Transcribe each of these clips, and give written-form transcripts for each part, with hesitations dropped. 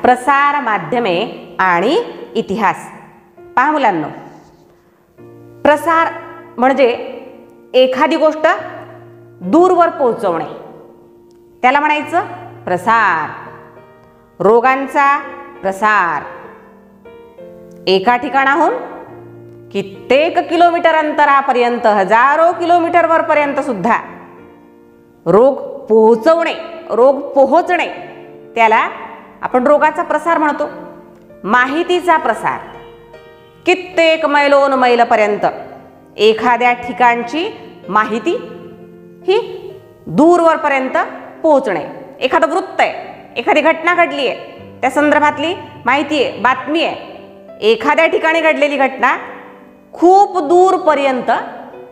प्रसार माध्यमे आणि इतिहास. पहा मुलांनो, प्रसार म्हणजे एखादी गोष्ट दूरवर पोहोचवणे, त्याला म्हणायचं प्रसार. रोगांचा प्रसार, एका ठिकाणाहून कित्येक किलोमीटर अंतरापर्यंत, हजारो किलोमीटर वरपर्यंत सुद्धा रोग पोहोचवणे, रोग पोहोचणे, त्याला आपण रोगाचा प्रसार म्हणतो. माहितीचा प्रसार, कित्येक मैलोन मैलपर्यंत एखाद्या ठिकाणची माहिती ही दूरवरपर्यंत पोहोचणे. एखादं वृत्त आहे, एखादी घटना घडली आहे, त्या संदर्भातली माहिती आहे, बातमी आहे. एखाद्या ठिकाणी घडलेली घटना खूप दूरपर्यंत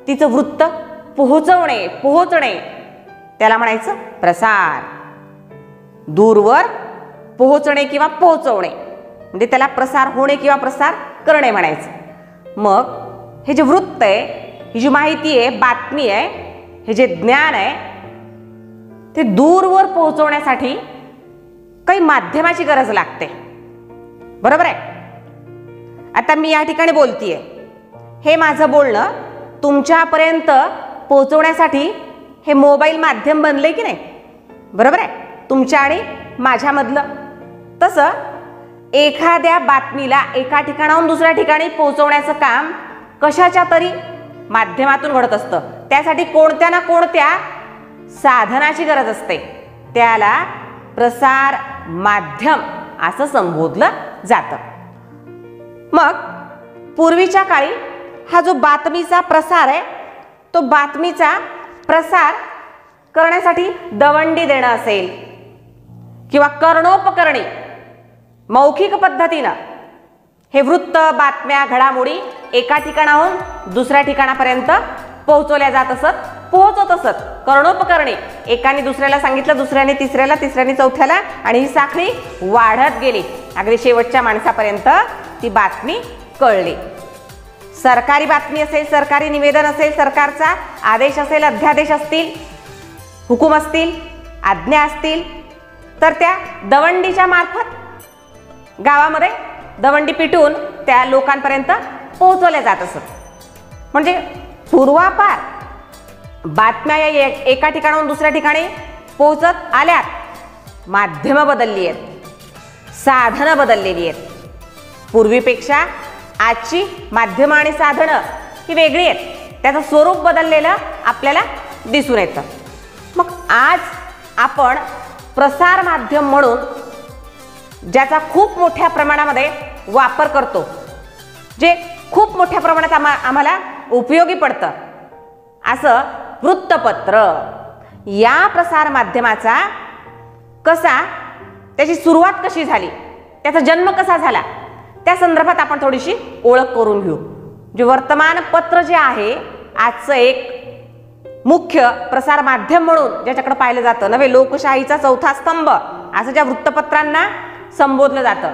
तिचं वृत्त पोहोचणे, त्याला म्हणायचं प्रसार. दूरवर पोहोचणे किंवा पोहोचवणे म्हणजे त्याला प्रसार होणे किंवा प्रसार करणे म्हणायचं. मग हे जे वृत्त आहे, ही जी माहिती आहे, बातमी आहे, हे जे ज्ञान आहे, ते दूरवर पोहोचवण्यासाठी काही माध्यमाची गरज लागते. बरोबर आहे. आता मी या ठिकाणी बोलतीये, हे माझं बोलणं तुमच्यापर्यंत पोहोचवण्यासाठी हे मोबाईल माध्यम बनले की नाही? बरोबर आहे. तुमच्या आणि माझ्यामधलं. तसं एखाद्या बातमीला एका ठिकाणाहून दुसऱ्या ठिकाणी पोहोचवण्याचं काम कशाच्या तरी माध्यमातून घडत असतं. त्यासाठी कोणत्या ना कोणत्या साधनाची गरज असते. त्याला प्रसार माध्यम असं संबोधलं जातं. मग पूर्वीच्या काळी हा जो बातमीचा प्रसार आहे, तो बातमीचा प्रसार करण्यासाठी दवंडी देणं असेल किंवा कर्णोपकरणी मौखिक पद्धतीनं हे वृत्त, बातम्या, घडामोडी एका ठिकाणाहून दुसऱ्या ठिकाणापर्यंत पोहोचत असत. कर्णोपकरणी एकाने दुसऱ्याला सांगितलं, दुसऱ्याने तिसऱ्याला, तिसऱ्याने चौथ्याला, आणि ही साखळी वाढत गेली. अगदी शेवटच्या माणसापर्यंत ती बातमी कळली. सरकारी बातमी असेल, सरकारी निवेदन असेल, सरकारचा आदेश असेल, अध्यादेश असतील, हुकूम असतील, आज्ञा असतील, तर त्या दवंडीच्या मार्फत गावामध्ये दवंडी पिटून त्या लोकांपर्यंत पोहोचवल्या जात असत. म्हणजे पूर्वापार बातम्या या एका ठिकाणाहून दुसऱ्या ठिकाणी पोहोचत आल्यात. माध्यमं बदलली आहेत, साधनं बदललेली आहेत. पूर्वीपेक्षा आजची माध्यमं आणि साधनं ही वेगळी आहेत. त्याचं स्वरूप बदललेलं आपल्याला दिसून येतं. मग आज आपण प्रसार माध्यम म्हणून ज्याचा खूप मोठ्या प्रमाणामध्ये वापर करतो, जे खूप मोठ्या प्रमाणात आम्हाला उपयोगी पडतं, असं वृत्तपत्र, या प्रसार माध्यमाचा त्याची सुरुवात कशी झाली, त्याचा जन्म कसा झाला, त्या संदर्भात आपण थोडीशी ओळख करून घेऊ. जे वर्तमानपत्र जे आहे आजचं एक मुख्य प्रसार माध्यम म्हणून ज्याच्याकडे पाहिलं जातं, नव्हे लोकशाहीचा चौथा स्तंभ असं ज्या वृत्तपत्रांना संबोधलं जातं,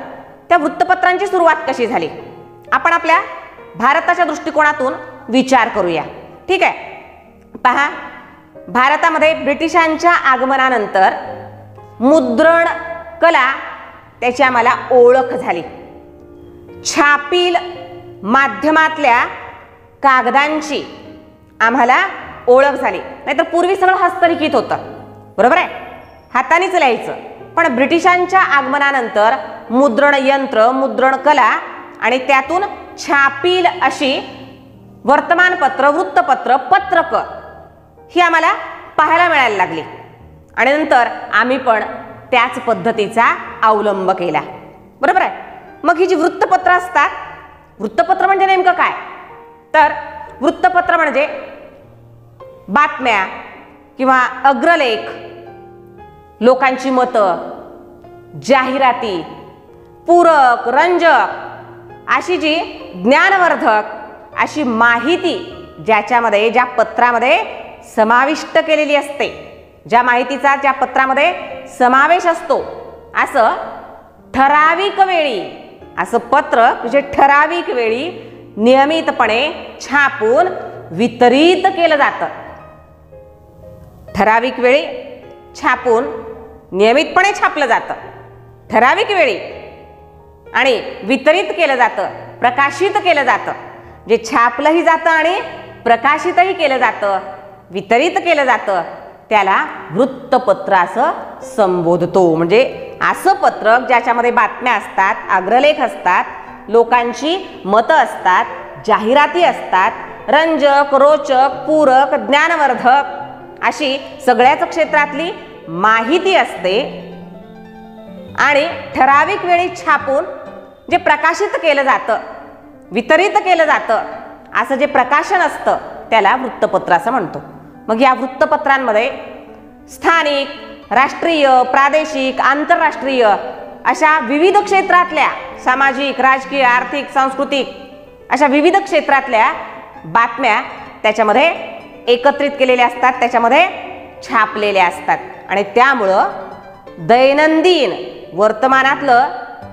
त्या वृत्तपत्रांची सुरुवात कशी झाली आपण आपल्या भारताच्या दृष्टिकोनातून विचार करूया. ठीक आहे. पहा, भारतामध्ये ब्रिटिशांच्या आगमनानंतर मुद्रण कला त्याची आम्हाला ओळख झाली. छापील माध्यमातल्या कागदांची आम्हाला ओळख झाली. नाहीतर पूर्वी सगळं हस्तलिखित होतं. बरोबर आहे, हातानेच लिहायचं. पण ब्रिटिशांच्या आगमनानंतर मुद्रण यंत्र, मुद्रण कला आणि त्यातून छापील अशी वर्तमानपत्र, वृत्तपत्र, पत्रक ही आम्हाला पाहायला मिळायला लागली. आणि नंतर आम्ही पण त्याच पद्धतीचा अवलंब केला. बरोबर आहे. मग ही जी वृत्तपत्र असतात, वृत्तपत्र म्हणजे नेमकं काय? तर वृत्तपत्र म्हणजे बातम्या किंवा अग्रलेख, लोकांची मतं, जाहिराती, पूरक, रंजक अशी जी ज्ञानवर्धक अशी माहिती ज्याच्यामध्ये, ज्या पत्रामध्ये समाविष्ट केलेली असते, ज्या माहितीचा ज्या पत्रामध्ये समावेश असतो, असं ठराविक वेळी, असं पत्र जे ठराविक वेळी नियमितपणे छापून वितरित केलं जातं. ठराविक वेळी छापून नियमितपणे छापलं जातं. ठराविक वेळी आणि वितरित केलं जातं, प्रकाशित केलं जातं, जे छापलंही जातं आणि प्रकाशितही केलं जातं, वितरित केलं जातं, त्याला वृत्तपत्र असं संबोधतो. म्हणजे असं पत्रक ज्याच्यामध्ये बातम्या असतात, अग्रलेख असतात, लोकांची मतं असतात, जाहिराती असतात, रंजक, रोचक, पूरक, ज्ञानवर्धक अशी सगळ्याच क्षेत्रातली माहिती असते आणि ठराविक वेळी छापून जे प्रकाशित केलं जातं, वितरित केलं जातं, असं जे प्रकाशन असतं त्याला वृत्तपत्र असं म्हणतो. मग या वृत्तपत्रांमध्ये स्थानिक, राष्ट्रीय, प्रादेशिक, आंतरराष्ट्रीय अशा विविध क्षेत्रातल्या सामाजिक, राजकीय, आर्थिक, सांस्कृतिक अशा विविध क्षेत्रातल्या बातम्या त्याच्यामध्ये एकत्रित केलेल्या असतात, त्याच्यामध्ये छापलेल्या असतात. आणि त्यामुळं दैनंदिन वर्तमानातलं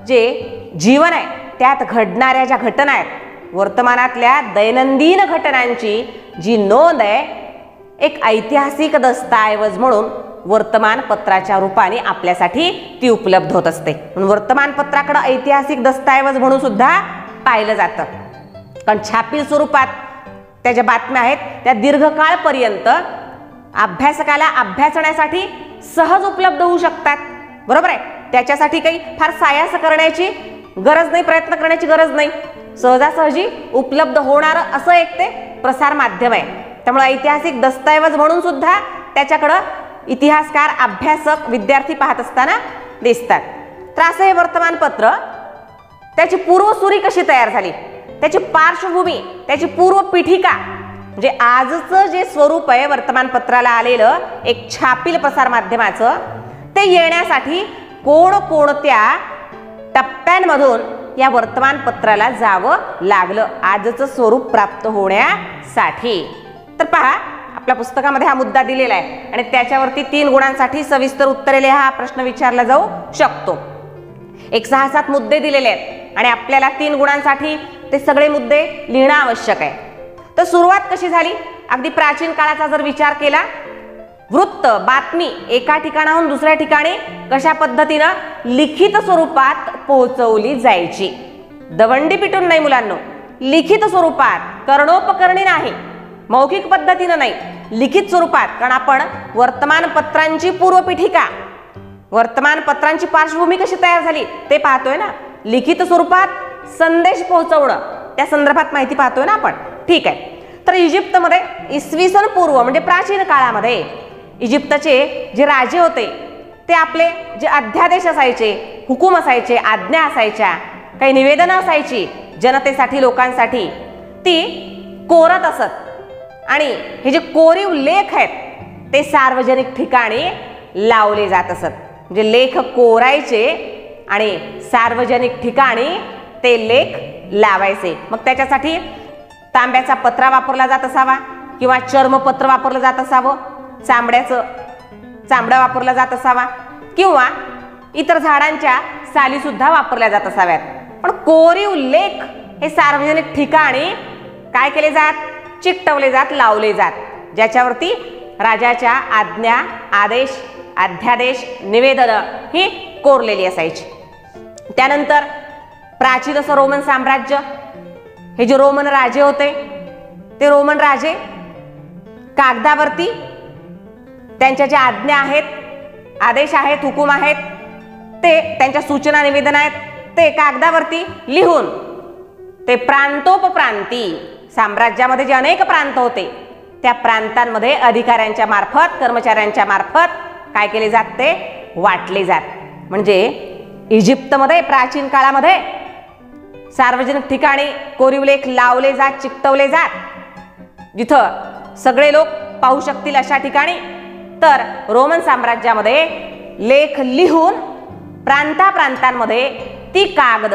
जे जीवन आहे त्यात घडणाऱ्या ज्या घटना आहेत, वर्तमानातल्या दैनंदिन घटनांची जी नोंद आहे एक ऐतिहासिक दस्तऐवज म्हणून वर्तमानपत्राच्या रूपाने आपल्यासाठी ती उपलब्ध होत असते. म्हणून वर्तमानपत्राकडे ऐतिहासिक दस्तऐवज म्हणून सुद्धा पाहिलं जातं. कारण छापील स्वरूपात त्या ज्या बातम्या आहेत त्या दीर्घकाळपर्यंत अभ्यासकाला अभ्यासण्यासाठी सहज उपलब्ध होऊ शकतात. बरोबर आहे. त्याच्यासाठी काही फार सायास करण्याची गरज नाही, प्रयत्न करण्याची गरज नाही, सहजासहजी उपलब्ध होणारं असं एक ते प्रसार माध्यम आहे. त्यामुळे ऐतिहासिक दस्तऐवज म्हणून सुद्धा त्याच्याकडं इतिहासकार, अभ्यासक, विद्यार्थी पाहत असताना दिसतात. तर असं हे वर्तमानपत्र, त्याची पूर्वसुरी कशी तयार झाली, त्याची पार्श्वभूमी, त्याची पूर्वपीठिका, म्हणजे आजचं जे स्वरूप आहे वर्तमानपत्राला आलेलं एक छापील प्रसार माध्यमाचं, ते येण्यासाठी कोणकोणत्या टप्प्यांमधून या वर्तमानपत्राला जावं लागलं आजचं स्वरूप प्राप्त होण्यासाठी. तर पहा, आपल्या पुस्तकामध्ये हा मुद्दा दिलेला आहे आणि त्याच्यावरती 3 गुणांसाठी सविस्तर उत्तरे लिहा हा प्रश्न विचारला जाऊ शकतो. एक 6-7 मुद्दे दिलेले आहेत आणि आपल्याला 3 गुणांसाठी ते सगळे मुद्दे लिहिणं आवश्यक आहे. तर सुरुवात कशी झाली? अगदी प्राचीन काळाचा जर विचार केला, वृत्त, बातमी एका ठिकाणाहून दुसऱ्या ठिकाणी कशा पद्धतीनं लिखित स्वरूपात पोहोचवली जायची. दवंडी पिटून नाही मुलांनो, लिखित स्वरूपात, कर्णोपकरणी नाही, मौखिक पद्धतीनं नाही, लिखित स्वरूपात. कारण आपण वर्तमानपत्रांची पूर्वपीठिका, वर्तमानपत्रांची पार्श्वभूमी कशी तयार झाली ते पाहतोय ना. लिखित स्वरूपात संदेश पोहोचवणं, त्या संदर्भात माहिती पाहतोय ना आपण. ठीक आहे. तर इजिप्तमध्ये इसवी सन पूर्व म्हणजे प्राचीन काळामध्ये इजिप्तचे जे राजे होते ते आपले जे अध्यादेश असायचे, हुकूम असायचे, आज्ञा असायच्या, काही निवेदनं असायची जनतेसाठी, लोकांसाठी, ती कोरत असत आणि हे जे कोरीव लेख आहेत ते सार्वजनिक ठिकाणी लावले जात असत. म्हणजे लेख कोरायचे आणि सार्वजनिक ठिकाणी ते लेख लावायचे. मग त्याच्यासाठी तांब्याचा पत्रा वापरला जात असावा किंवा चर्मपत्र वापरलं जात असावं, चांबडा वापरला जात असावा किंवा इतर झाडांच्या साली सुद्धा वापरल्या जात असाव्यात. पण कोरीव लेख हे सार्वजनिक ठिकाणी काय केले जात? चिकटवले जात, लावले जात, ज्याच्यावरती राजाच्या आज्ञा, आदेश, अध्यादेश, निवेदनं ही कोरलेली असायची. त्यानंतर प्राचीन असं रोमन साम्राज्य, हे जे रोमन राजे होते ते रोमन राजे कागदावरती त्यांच्या ज्या आज्ञा आहेत, आदेश आहेत, हुकूम आहेत, ते त्यांच्या सूचना, निवेदन आहेत ते कागदावरती लिहून ते प्रांतोपप्रांती, साम्राज्यामध्ये जे अनेक प्रांत होते त्या प्रांतांमध्ये अधिकाऱ्यांच्या मार्फत, कर्मचाऱ्यांच्या मार्फत काय केले जात? ते वाटले जात. म्हणजे इजिप्तमध्ये प्राचीन काळामध्ये सार्वजनिक ठिकाणी कोरीव लेख लावले जात, चिकटवले जात, जिथं सगळे लोक पाहू शकतील अशा ठिकाणी. तर रोमन साम्राज्यामध्ये लेख लिहून प्रांतांमध्ये ती कागद,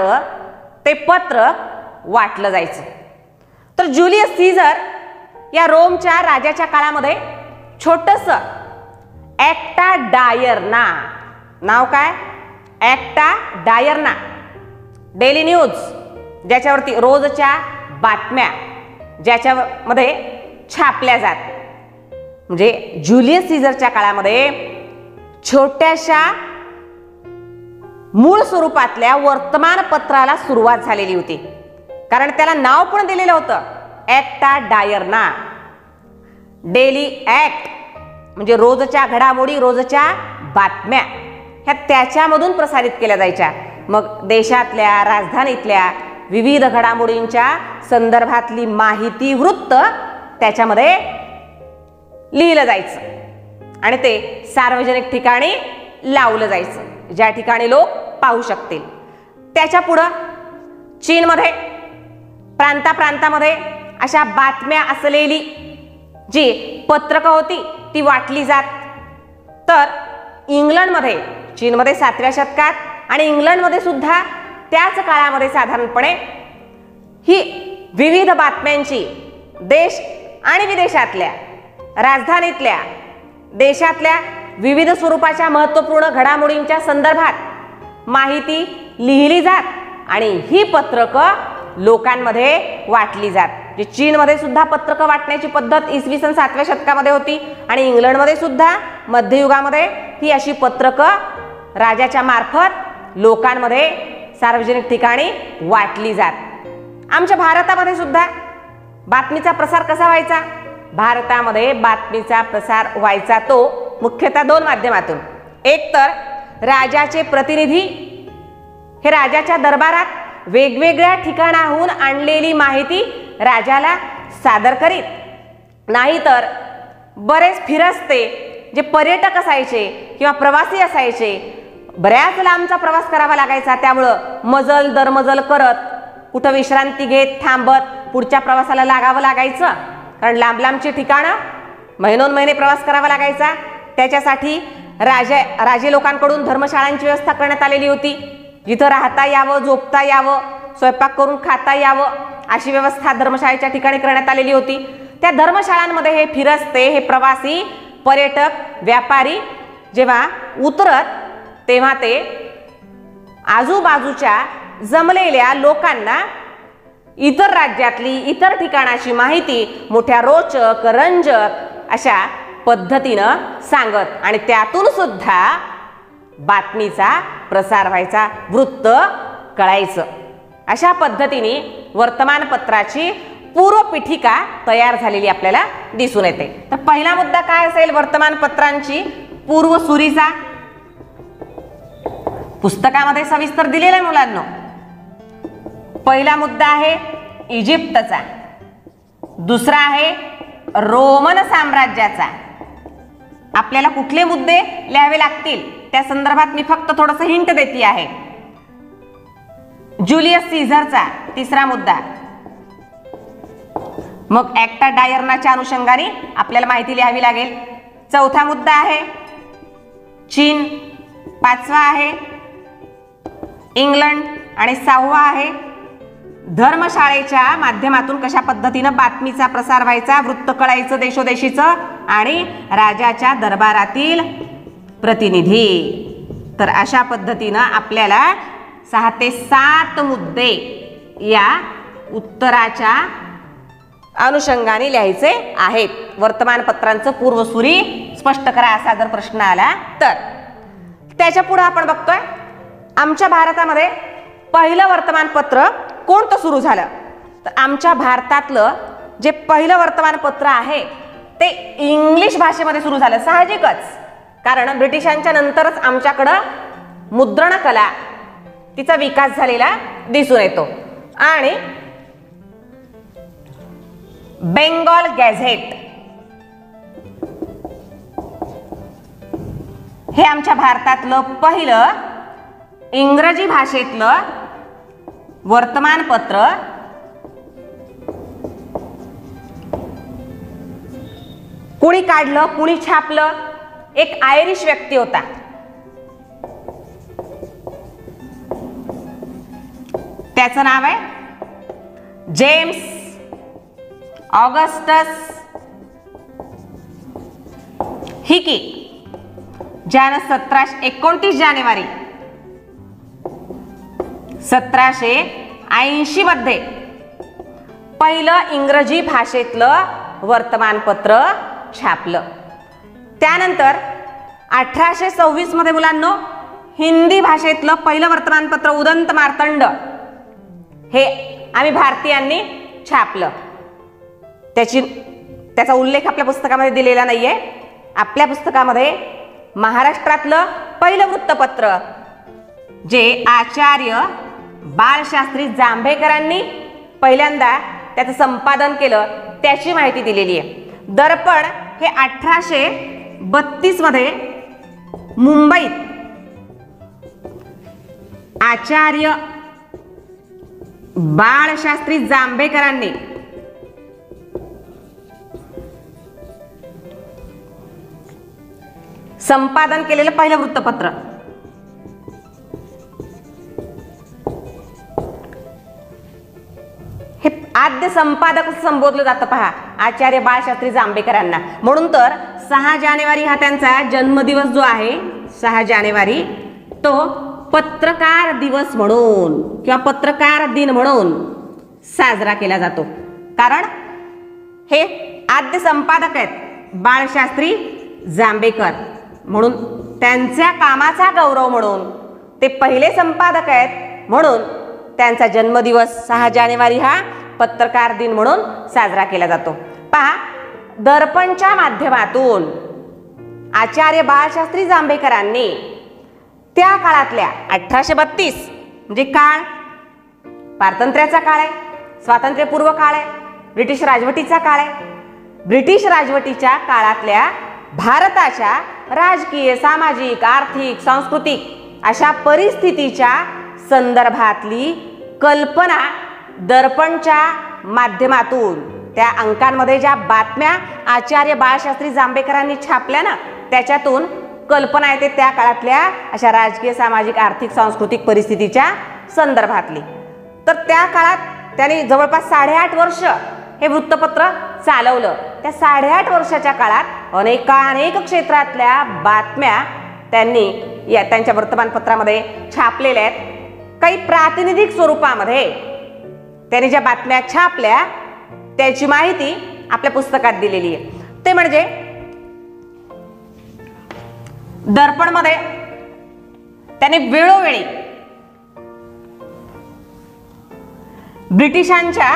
ते पत्र वाटलं जायचं. तर ज्युलियस सीझर या रोमच्या राजाच्या काळामध्ये छोटंसं ॲक्टा डायर्ना, नाव काय? ॲक्टा डायर्ना, डेली न्यूज, ज्याच्यावरती रोजच्या बातम्या ज्याच्यामध्ये छापल्या जात. म्हणजे ज्युलियस सीझरच्या काळामध्ये छोट्याशा मूळ स्वरूपातल्या वर्तमानपत्राला सुरुवात झालेली होती, कारण त्याला नाव पण दिलेलं होतं ॲक्टा डायरना. डेली ॲक्ट म्हणजे रोजच्या घडामोडी, रोजच्या बातम्या ह्या त्याच्यामधून प्रसारित केल्या जायच्या. मग देशातल्या, राजधानीतल्या विविध घडामोडींच्या संदर्भातली माहिती, वृत्त त्याच्यामध्ये लिहिलं जायचं आणि ते सार्वजनिक ठिकाणी लावलं जायचं, ज्या ठिकाणी लोक पाहू शकतील. त्याच्या पुढं चीनमध्ये प्रांतामध्ये अशा बातम्या असलेली जी पत्रकं होती ती वाटली जात. तर इंग्लंडमध्ये, चीनमध्ये 7व्या शतकात आणि इंग्लंडमध्ये सुद्धा त्याच काळामध्ये साधारणपणे ही विविध बातम्यांची देश आणि विदेशातल्या, राजधानीतल्या, देशातल्या विविध स्वरूपाच्या महत्त्वपूर्ण घडामोडींच्या संदर्भात माहिती लिहिली जात आणि ही पत्रकं लोकांमध्ये वाटली जात. जे चीनमध्ये सुद्धा पत्रकं वाटण्याची पद्धत इसवी सन 7व्या शतकामध्ये होती आणि इंग्लंडमध्ये सुद्धा मध्ययुगामध्ये ही अशी पत्रकं राजाच्या मार्फत लोकांमध्ये सार्वजनिक ठिकाणी वाटली जात. आमच्या भारतामध्ये सुद्धा बातमीचा प्रसार कसा व्हायचा? भारतामध्ये बातमीचा प्रसार व्हायचा तो मुख्यतः 2 माध्यमातून. एक तर राजाचे प्रतिनिधी हे राजाच्या दरबारात वेगवेगळ्या ठिकाणाहून आणलेली माहिती राजाला सादर करीत, नाहीतर बरेच फिरस्ते जे पर्यटक असायचे किंवा प्रवासी असायचे, बऱ्याच लांबचा प्रवास करावा लागायचा, त्यामुळं मजल दरमजल करत कुठं विश्रांती घेत थांबत पुढच्या प्रवासाला लागावं लागायचं, कारण लांब लांबची ठिकाणं महिनोन महिने प्रवास करावा लागायचा. त्याच्यासाठी राजे लोकांकडून धर्मशाळांची व्यवस्था करण्यात आलेली होती, जिथं राहता यावं, झोपता यावं, स्वयंपाक करून खाता यावं अशी व्यवस्था धर्मशाळेच्या ठिकाणी करण्यात आलेली होती. त्या धर्मशाळांमध्ये हे फिरस्ते, हे प्रवासी, पर्यटक, व्यापारी जेव्हा उतरत तेव्हा ते आजूबाजूच्या जमलेल्या लोकांना इतर राज्यातली, इतर ठिकाणाची माहिती मोठ्या रोचक, रंजक अशा पद्धतीनं सांगत आणि त्यातून सुद्धा बातमीचा प्रसार व्हायचा, वृत्त कळायचं. अशा पद्धतीने वर्तमानपत्राची पूर्वपीठिका तयार झालेली आपल्याला दिसून येते. तर पहिला मुद्दा काय असेल वर्तमानपत्रांची पूर्वसुरीचा? पुस्तकामध्ये सविस्तर दिलेला आहे मुलांनो. पहिला मुद्दा आहे इजिप्तचा, दुसरा आहे रोमन साम्राज्याचा. आपल्याला कुठले मुद्दे लिहावे लागतील त्या संदर्भात मी फक्त थोडंसं हिंट देते आहे. ज्युलियस सीझरचा तिसरा मुद्दा, मग ॲक्टा डायरनाच्या अनुषंगाने आपल्याला माहिती लिहावी लागेल. चौथा मुद्दा आहे चीन, पाचवा आहे इंग्लंड आणि सहावा आहे धर्मशाळेच्या माध्यमातून कशा पद्धतीनं बातमीचा प्रसार व्हायचा, वृत्त कळायचं देशोदेशीचं आणि राजाच्या दरबारातील प्रतिनिधी. तर अशा पद्धतीनं आपल्याला 6 ते 7 मुद्दे या उत्तराच्या अनुषंगाने लिहायचे आहेत. वर्तमानपत्रांचं पूर्वसुरी स्पष्ट करा असा जर प्रश्न आला तर. त्याच्या पुढे आपण बघतोय आमच्या भारतामध्ये पहिलं वर्तमानपत्र कोणतं सुरू झालं? तर आमच्या भारतातलं जे पहिलं वर्तमानपत्र आहे ते इंग्लिश भाषेमध्ये सुरू झालं. साहजिकच, कारण ब्रिटिशांच्या नंतरच आमच्याकडं मुद्रणकला तिचा विकास झालेला दिसून येतो. आणि बेंगॉल गॅझेट हे आमच्या भारतातलं पहिलं इंग्रजी भाषेतलं वर्तमानपत्र कुणी काढलं, कुणी छापलं? एक आयरिश व्यक्ती होता. त्याचं नाव आहे जेम्स ऑगस्टस हिकी, ज्यानं 29 जानेवारी 1780 मध्ये पहिलं इंग्रजी भाषेतलं वर्तमानपत्र छापलं. त्यानंतर 1826 मध्ये मुलांनो हिंदी भाषेतलं पहिलं वर्तमानपत्र उदंत मार्तंड हे आम्ही भारतीयांनी छापलं. त्याचा उल्लेख आपल्या पुस्तकामध्ये दिलेला नाहीये. आपल्या पुस्तकामध्ये महाराष्ट्रातलं पहिलं वृत्तपत्र जे आचार्य बाळशास्त्री जांभेकरांनी पहिल्यांदा त्याचं संपादन केलं त्याची माहिती दिलेली आहे. दर्पण हे 1832 मध्ये मुंबईत आचार्य बाळशास्त्री जांभेकरांनी संपादन केलेलं पहिलं वृत्तपत्र. हे आद्य संपादक संबोधलं जातं पहा आचार्य बाळशास्त्री जांभेकरांना. म्हणून तर 6 जानेवारी हा त्यांचा जन्मदिवस जो आहे 6 जानेवारी तो पत्रकार दिवस म्हणून किंवा पत्रकार दिन म्हणून साजरा केला जातो. कारण हे आद्य संपादक आहेत बाळशास्त्री जांभेकर, म्हणून त्यांच्या कामाचा गौरव म्हणून ते पहिले संपादक आहेत म्हणून त्यांचा जन्मदिवस 6 जानेवारी हा पत्रकार दिन म्हणून साजरा केला जातो. पहा, दर्पणच्या माध्यमातून आचार्य बाळशास्त्री जांभेकरांनी त्या काळातल्या 1832 म्हणजे काळ पारतंत्र्याचा काळ आहे, स्वातंत्र्यपूर्व काळ आहे, ब्रिटिश राजवटीचा काळ आहे. ब्रिटिश राजवटीच्या काळातल्या भारताच्या राजकीय, सामाजिक, आर्थिक, सांस्कृतिक अशा परिस्थितीच्या संदर्भातली कल्पना दर्पणच्या माध्यमातून त्या अंकांमध्ये ज्या बातम्या आचार्य बाळशास्त्री जांभेकरांनी छापल्या ना त्याच्यातून कल्पना येते त्या काळातल्या अशा राजकीय, सामाजिक, आर्थिक, सांस्कृतिक परिस्थितीच्या संदर्भातली. तर त्या काळात त्यांनी जवळपास 8.5 वर्ष हे वृत्तपत्र चालवलं. त्या 8.5 वर्षाच्या काळात अनेक क्षेत्रातल्या बातम्या त्यांनी त्यांच्या वर्तमानपत्रामध्ये छापलेल्या आहेत. काही प्रातिनिधिक स्वरूपामध्ये त्यांनी ज्या बातम्या छापल्या त्याची माहिती आपल्या पुस्तकात दिलेली आहे. ते म्हणजे दर्पणमध्ये त्यांनी वेळोवेळी ब्रिटिशांच्या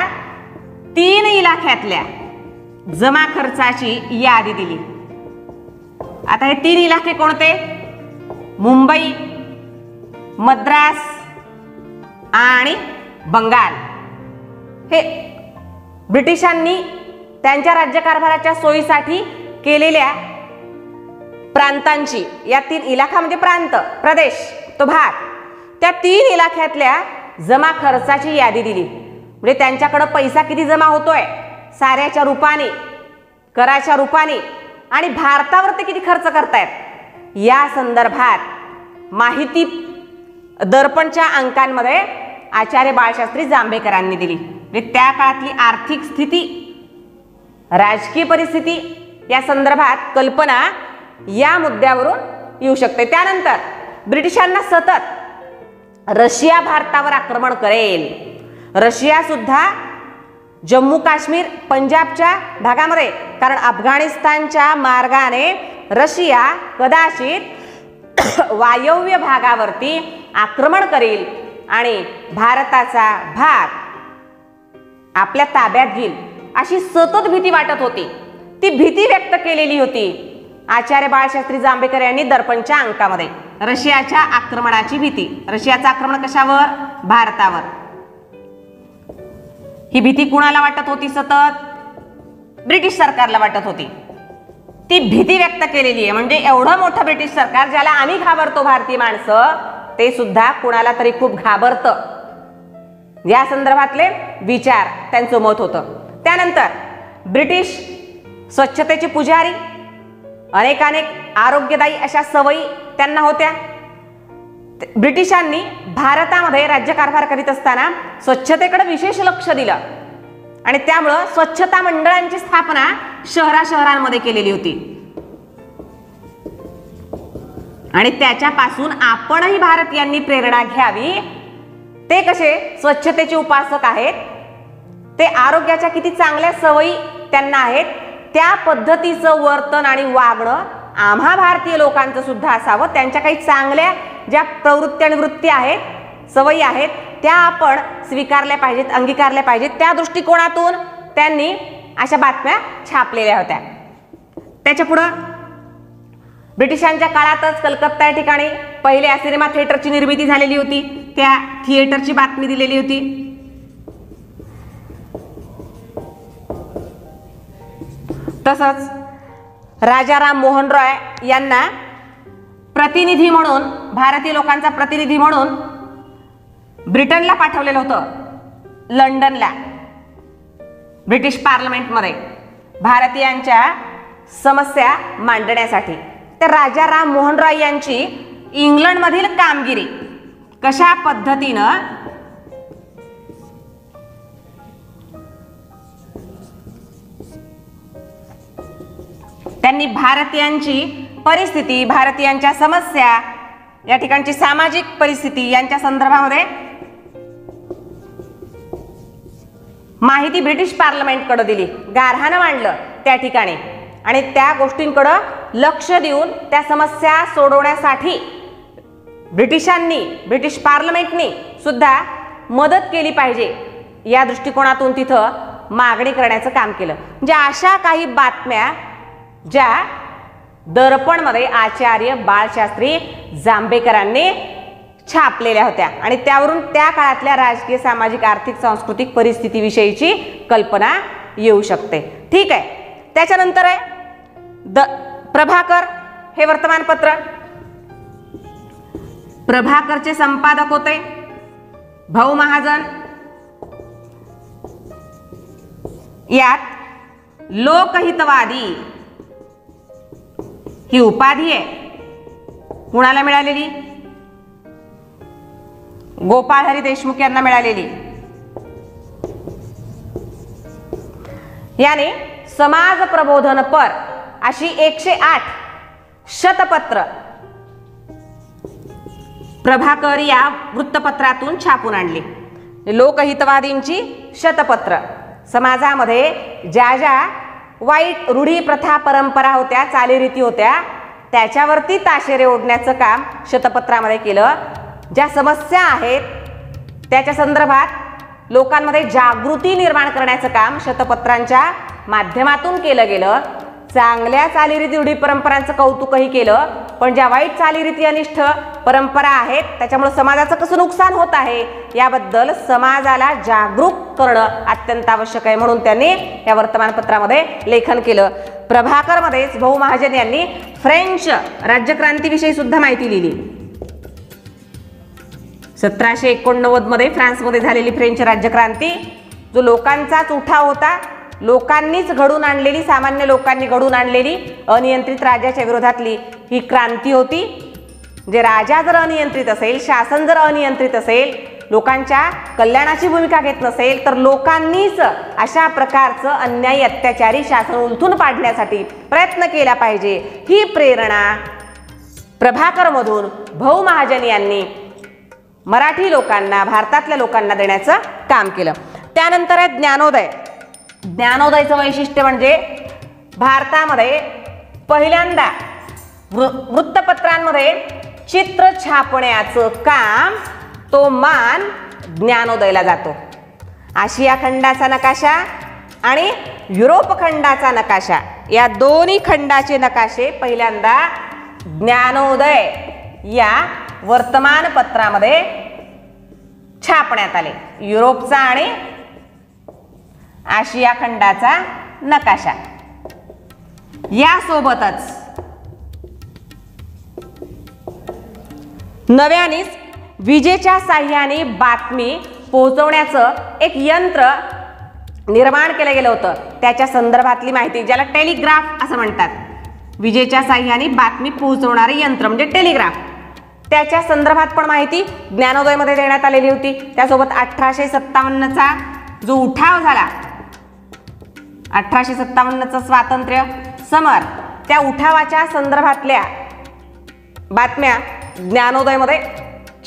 3 इलाख्यातल्या जमा खर्चाची यादी दिली. आता हे 3 इलाके कोणते? मुंबई, मद्रास आणि बंगाल. हे ब्रिटिशांनी त्यांच्या राज्यकारभाराच्या सोयीसाठी केलेल्या प्रांतांची, या 3 इलाखा म्हणजे प्रांत, प्रदेश, तो भाग, त्या 3 इलाख्यातल्या जमा खर्चाची यादी दिली. म्हणजे त्यांच्याकडे पैसा किती जमा होतोय साऱ्याच्या रूपाने, कराच्या रूपाने, आणि भारतावर ते किती खर्च करतायत या संदर्भात माहिती दर्पणच्या अंकांमध्ये आचार्य बाळशास्त्री जांभेकरांनी दिली. म्हणजे त्या काळातली आर्थिक स्थिती, राजकीय परिस्थिती या संदर्भात कल्पना या मुद्द्यावरून येऊ शकते. त्यानंतर ब्रिटिशांना सतत रशिया भारतावर आक्रमण करेल. रशिया सुद्धा जम्मू काश्मीर, पंजाबच्या भागामध्ये, कारण अफगाणिस्तानच्या मार्गाने रशिया कदाचित वायव्य भागावरती आक्रमण करेल आणि भारताचा भाग आपल्या ताब्यात घेईल अशी सतत भीती वाटत होती. ती भीती व्यक्त केलेली होती आचार्य बाळशास्त्री जांभेकर यांनी दर्पणच्या अंकामध्ये. रशियाच्या आक्रमणाची भीती. रशियाचं आक्रमण कशावर? भारतावर. ही भीती कुणाला वाटत होती? सतत ब्रिटिश सरकारला वाटत होती. ती भीती व्यक्त केलेली आहे. म्हणजे एवढं मोठं ब्रिटिश सरकार ज्याला आम्ही घाबरतो भारतीय माणसं, ते सुद्धा कुणाला तरी खूप घाबरतं. या संदर्भातले विचार त्यांचं मत होतं. त्यानंतर ब्रिटिश स्वच्छतेचे पुजारी, अनेक आरोग्यदायी अशा सवयी त्यांना होत्या. ब्रिटिशांनी भारतामध्ये राज्यकारभार करीत असताना स्वच्छतेकडे विशेष लक्ष दिलं आणि त्यामुळं स्वच्छता मंडळांची स्थापना शहरांमध्ये केलेली होती. आणि त्याच्यापासून आपणही भारतीयांनी प्रेरणा घ्यावी. ते कसे स्वच्छतेचे उपासक आहेत, ते आरोग्याच्या किती चांगल्या सवयी त्यांना आहेत, त्या पद्धतीचं वर्तन आणि वागणं आम्हा भारतीय लोकांचं सुद्धा असावं. त्यांच्या काही चांगल्या ज्या प्रवृत्ती आणि वृत्ती आहेत, सवयी आहेत, त्या आपण स्वीकारल्या पाहिजेत, अंगीकारल्या पाहिजेत. त्या दृष्टिकोनातून त्यांनी अशा बातम्या छापलेल्या होत्या. त्याच्या पुढं ब्रिटिशांच्या काळातच कलकत्ता या ठिकाणी पहिल्या सिनेमा थिएटरची निर्मिती झालेली होती. त्या थिएटरची बातमी दिलेली होती. तसंच राजाराम मोहन रॉय यांना प्रतिनिधी म्हणून, भारतीय लोकांचा प्रतिनिधी म्हणून ब्रिटनला पाठवलेलं होतं, लंडनला, ब्रिटिश पार्लमेंटमध्ये भारतीयांच्या समस्या मांडण्यासाठी. तर राजाराम मोहन रॉय यांची इंग्लंडमधील कामगिरी कशा पद्धतीनं त्यांनी भारतीयांची परिस्थिती, भारतीयांच्या समस्या, या ठिकाणची सामाजिक परिस्थिती यांच्या संदर्भामध्ये माहिती ब्रिटिश पार्लमेंटकडे दिली, गारहानं मांडलं त्या ठिकाणी. आणि त्या गोष्टींकडे लक्ष देऊन त्या समस्या सोडवण्यासाठी ब्रिटिशांनी, ब्रिटिश पार्लमेंटनी सुद्धा मदत केली पाहिजे या दृष्टिकोनातून तिथं मागणी करण्याचं काम केलं. म्हणजे अशा काही बातम्या ज्या दर्पणमध्ये आचार्य बाळशास्त्री जांभेकरांनी छापलेल्या होत्या आणि त्यावरून त्या काळातल्या राजकीय, सामाजिक, आर्थिक, सांस्कृतिक परिस्थितीविषयीची कल्पना येऊ शकते. ठीक आहे. त्याच्यानंतर आहे प्रभाकर हे वर्तमानपत्र. प्रभाकरचे संपादक होते भाऊ महाजन. यात लोकहितवादी ही उपाधी आहे कुणाला मिळालेली? गोपाळ हरी देशमुख यांना मिळालेली. याने समाज प्रबोधनपर अशी 108 शतपत्र प्रभाकर या वृत्तपत्रातून छापून आणली. लोकहितवादींची शतपत्र समाजामध्ये ज्या ज्या वाईट रूढी, प्रथा, परंपरा होत्या, चालीरीती होत्या, त्याच्यावरती ताशेरे ओढण्याचं काम शतपत्रामध्ये केलं. ज्या समस्या आहेत त्याच्या संदर्भात लोकांमध्ये जागृती निर्माण करण्याचं काम शतपत्रांच्या माध्यमातून केलं गेलं. चांगल्या चालीरीती, रूढी, परंपरांचं कौतुकही केलं, पण ज्या वाईट चालीरीती, अनिष्ठ परंपरा आहेत त्याच्यामुळे समाजाचं कसं नुकसान होत आहे याबद्दल समाजाला जागरूक करणं अत्यंत आवश्यक आहे, म्हणून त्यांनी या वर्तमानपत्रामध्ये लेखन केलं. प्रभाकरमध्येच भाऊ महाजन यांनी फ्रेंच राज्यक्रांतीविषयी सुद्धा माहिती लिहिली. 1789 मध्ये फ्रान्समध्ये झालेली फ्रेंच राज्यक्रांती, जो लोकांचाच उठाव होता, लोकांनीच घडून आणलेली, सामान्य लोकांनी घडून आणलेली अनियंत्रित राजाच्या विरोधातली ही क्रांती होती. जे राजा जर अनियंत्रित असेल, शासन जर अनियंत्रित असेल, लोकांच्या कल्याणाची भूमिका घेत नसेल, तर लोकांनीच अशा प्रकारचं अन्यायी, अत्याचारी शासन उलथून पाडण्यासाठी प्रयत्न केला पाहिजे. ही प्रेरणा प्रभाकरमधून भाऊ महाजन यांनी मराठी लोकांना, भारतातल्या लोकांना देण्याचं काम केलं. त्यानंतर आहे ज्ञानोदय. ज्ञानोदयचं वैशिष्ट्य म्हणजे भारतामध्ये पहिल्यांदा वृत्तपत्रांमध्ये चित्र छापण्याचं काम, तो मान ज्ञानोदयला जातो. आशिया खंडाचा नकाशा आणि युरोप खंडाचा नकाशा, या दोन्ही खंडाचे नकाशे पहिल्यांदा ज्ञानोदय या वर्तमानपत्रामध्ये छापण्यात आले. युरोपचा आणि आशिया खंडाचा नकाशा. यासोबतच नव्यानेच विजेच्या साह्याने बातमी पोहोचवण्याचं एक यंत्र निर्माण केलं गेलं होतं. त्याच्या संदर्भातली माहिती, ज्याला टेलिग्राफ असं म्हणतात, विजेच्या साह्याने बातमी पोहोचवणारे यंत्र म्हणजे टेलिग्राफ, त्याच्या संदर्भात पण माहिती ज्ञानोदयमध्ये देण्यात आलेली होती. त्यासोबत 1857चा जो उठाव झाला, 1857चं स्वातंत्र्य समर, त्या उठावाच्या संदर्भातल्या बातम्या ज्ञानोदयमध्ये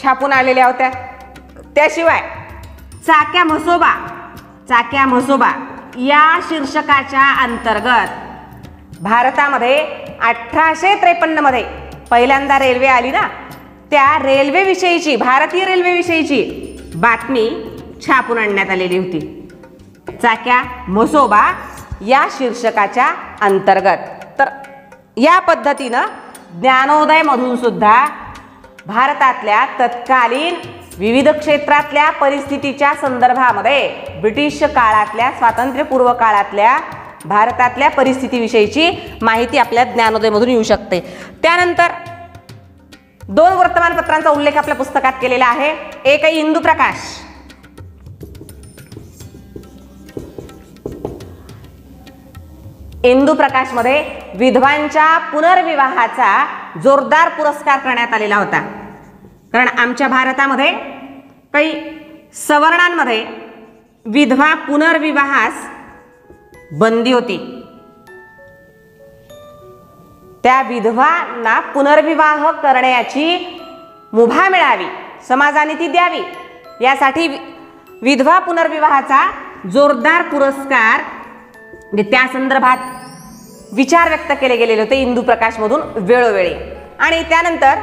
छापून आलेल्या होत्या. त्याशिवाय चाक्या म्हसोबा या शीर्षकाच्या अंतर्गत भारतामध्ये 1853 मध्ये पहिल्यांदा रेल्वे आली ना, त्या रेल्वेविषयीची, भारतीय रेल्वेविषयीची बातमी छापून आणण्यात आलेली होती, चाक्या मसोबा या शीर्षकाच्या अंतर्गत. तर या पद्धतीनं ज्ञानोदय मधून सुद्धा भारतातल्या तत्कालीन विविध क्षेत्रातल्या परिस्थितीच्या संदर्भामध्ये ब्रिटिश काळातल्या, स्वातंत्र्यपूर्व काळातल्या भारतातल्या परिस्थितीविषयीची माहिती आपल्या ज्ञानोदयमधून येऊ शकते. त्यानंतर 2 वर्तमानपत्रांचा उल्लेख आपल्या पुस्तकात केलेला आहे. एक आहे हिंदू प्रकाश. हिंदू प्रकाश मध्ये विधवांच्या पुनर्विवाहाचा जोरदार पुरस्कार करण्यात आलेला होता. कारण आमच्या भारतामध्ये काही सवर्णांमध्ये विधवा पुनर्विवाहास बंदी होती. त्या विधवांना पुनर्विवाह करण्याची मुभा मिळावी, समाजाने ती द्यावी, यासाठी विधवा पुनर्विवाहाचा जोरदार पुरस्कार त्या संदर्भात विचार व्यक्त केले गेलेले होते हिंदू प्रकाश मधून वेळोवेळी. आणि त्यानंतर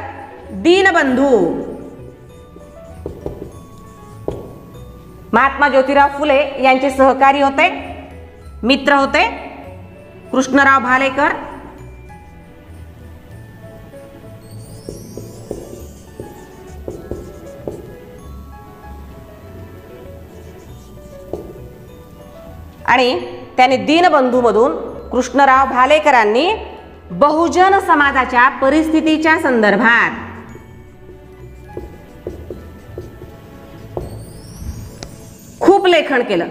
दीनबंधू, महात्मा ज्योतिराव फुले यांचे सहकारी होते, मित्र होते कृष्णराव भालेकर. आणि त्याने दीनबंधूमधून कृष्णराव भालेकरांनी बहुजन समाजाच्या परिस्थितीच्या संदर्भात खूप लेखन केलं.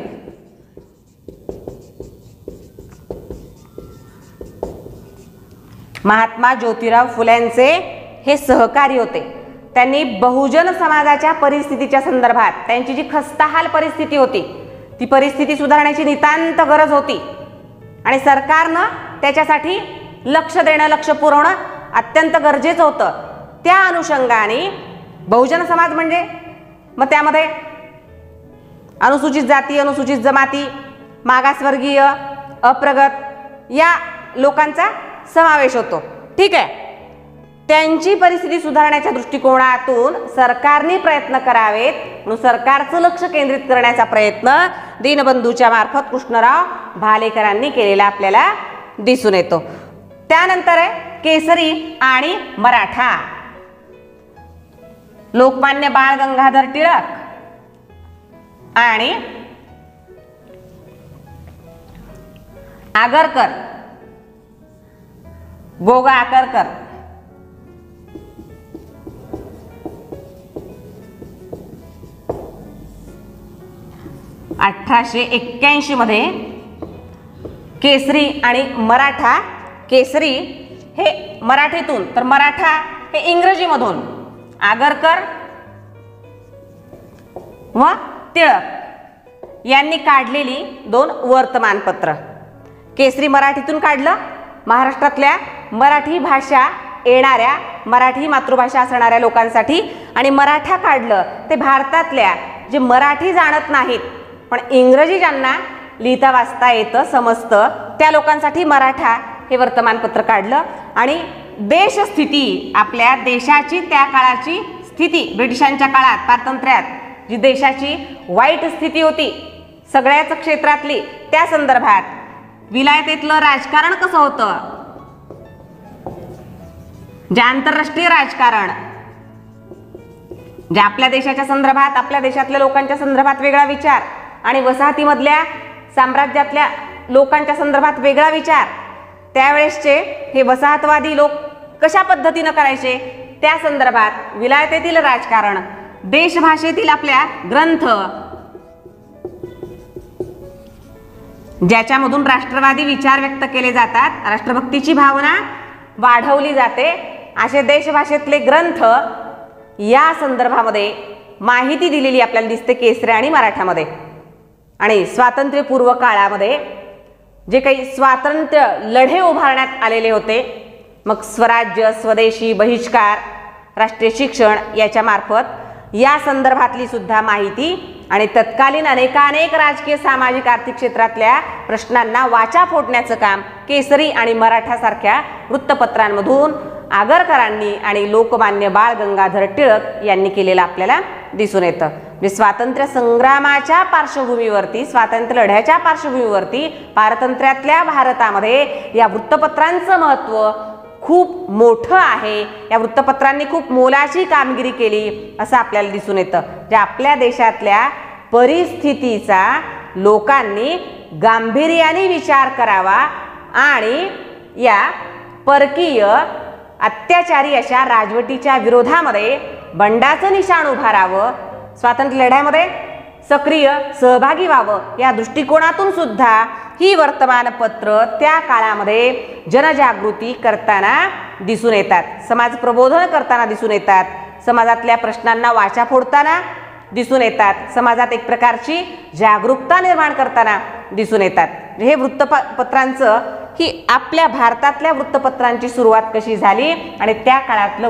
महात्मा ज्योतिराव फुल्यांचे हे सहकारी होते. त्यांनी बहुजन समाजाच्या परिस्थितीच्या संदर्भात, त्यांची जी खस्ताहाल परिस्थिती होती, ती परिस्थिती सुधारण्याची नितांत गरज होती आणि सरकारनं त्याच्यासाठी लक्ष देणं, लक्ष पुरवणं अत्यंत गरजेचं होतं. त्या अनुषंगाने बहुजन समाज म्हणजे मग त्यामध्ये अनुसूचित जाती, अनुसूचित जमाती, मागासवर्गीय, अप्रगत या लोकांचा समावेश होतो. ठीक आहे. त्यांची परिस्थिती सुधारण्याच्या दृष्टिकोनातून सरकारने प्रयत्न करावेत म्हणून सरकारचं लक्ष केंद्रित करण्याचा प्रयत्न दीनबंधूच्या मार्फत कृष्णराव भालेकरांनी केलेला आपल्याला दिसून येतो. त्यानंतर आहे केसरी आणि मराठा. लोकमान्य बाळ गंगाधर टिळक आणि आगरकर, गोगा आगरकर मध्ये केसरी आणि मराठा. केसरी हे मराठीतून, तर मराठा हे इंग्रजीमधून. आगरकर व टिळक यांनी काढलेली 2 वर्तमानपत्र. केसरी मराठीतून काढलं, महाराष्ट्रातल्या मराठी भाषा येणाऱ्या, मराठी मातृभाषा असणाऱ्या लोकांसाठी, आणि मराठा काढलं ते भारतातल्या जे मराठी जाणत नाहीत पण इंग्रजी ज्यांना लिहिता वाचता येतं, समजतं, त्या लोकांसाठी मराठा हे वर्तमानपत्र काढलं. आणि देशस्थिती, आपल्या देशाची त्या काळाची स्थिती, ब्रिटिशांच्या काळात स्वातंत्र्यात जी देशाची वाईट स्थिती होती सगळ्याच क्षेत्रातली, त्या संदर्भात विलायतेतलं राजकारण कसं होतं, जे आंतरराष्ट्रीय राजकारण, जे आपल्या देशाच्या संदर्भात, आपल्या देशातल्या लोकांच्या संदर्भात वेगळा विचार आणि वसाहतीमधल्या साम्राज्यातल्या लोकांच्या संदर्भात वेगळा विचार, त्यावेळेसचे हे वसाहतवादी लोक कशा पद्धतीनं करायचे, त्या संदर्भात विलायतेतील राजकारण, देशभाषेतील आपल्या ग्रंथ, ज्याच्यामधून राष्ट्रवादी विचार व्यक्त केले जातात, राष्ट्रभक्तीची भावना वाढवली जाते, असे देशभाषेतले ग्रंथ, या संदर्भामध्ये माहिती दिलेली आपल्याला दिसते केसरी आणि मराठामध्ये. आणि स्वातंत्र्यपूर्व काळामध्ये जे काही स्वातंत्र्य लढे उभारण्यात आलेले होते, मग स्वराज्य, स्वदेशी, बहिष्कार, राष्ट्रीय शिक्षण याच्या मार्फत या संदर्भातली सुद्धा माहिती आणि तत्कालीन अनेक राजकीय, सामाजिक, आर्थिक क्षेत्रातल्या प्रश्नांना वाचा फोडण्याचं काम केसरी आणि मराठा सारख्या वृत्तपत्रांमधून आगरकरांनी आणि लोकमान्य बाळ गंगाधर टिळक यांनी केलेलं आपल्याला दिसून येतं. म्हणजे स्वातंत्र्य संग्रामाच्या पार्श्वभूमीवरती, स्वातंत्र्य लढ्याच्या पार्श्वभूमीवरती पारतंत्र्यातल्या भारतामध्ये या वृत्तपत्रांचं महत्त्व खूप मोठं आहे. या वृत्तपत्रांनी खूप मोलाची कामगिरी केली असं आपल्याला दिसून येतं. जे आपल्या देशातल्या परिस्थितीचा लोकांनी गांभीर्याने विचार करावा आणि या परकीय अत्याचारी अशा राजवटीच्या विरोधामध्ये बंडाचं निशाण उभारावं, स्वातंत्र्य लढ्यामध्ये सक्रिय सहभागी व्हावं, या दृष्टिकोनातून सुद्धा ही वर्तमानपत्र त्या काळामध्ये जनजागृती करताना दिसून येतात, समाज प्रबोधन करताना दिसून येतात, समाजातल्या प्रश्नांना वाचा फोडताना दिसून येतात, समाजात एक प्रकारची जागरूकता निर्माण करताना दिसून येतात. हे वृत्तपत्रांचं ही आपल्या भारतातल्या वृत्तपत्रांची सुरुवात कशी झाली आणि त्या काळातलं